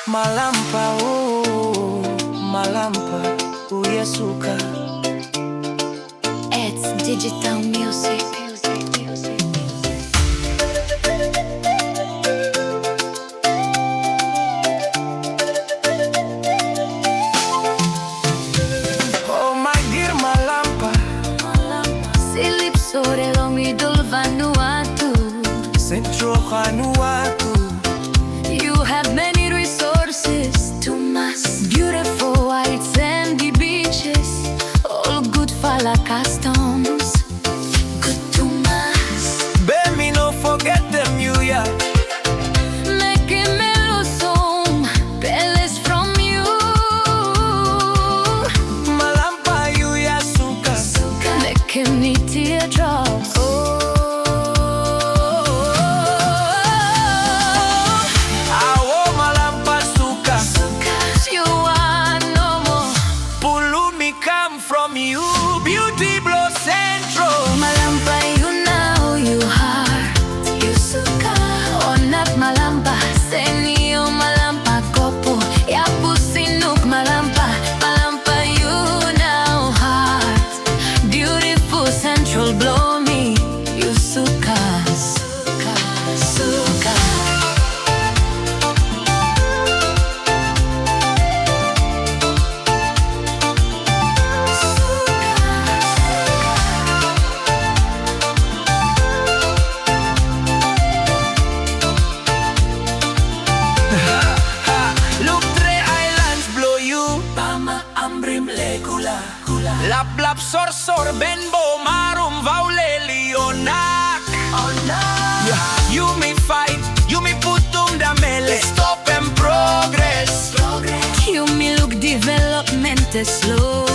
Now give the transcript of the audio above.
Malampa, oh, Malampa, uyasuka. It's digital music. Oh my dear Malampa, Silip sore lumidul Vanuatu. Centro Vanuatu. You have many resources to mass. Beautiful white sandy beaches, all good fala customs. Good to mass. Baby, no forget them New Year. Make a melosome, peles from you. Malampa, uyasuka. Make him need teardrops. Come from you, beauty blow centro. Malampa, you know you heart, you suka. Onat Malampa, senio Malampa kopo. Ya pusinuk Malampa, Malampa, you know heart. Beautiful central blow me, you suka, suka, suka. Lap lap sor sor benbo marum vaule lionak. You me fight, you me putum da mele. Stop and progress. You me look development is slow.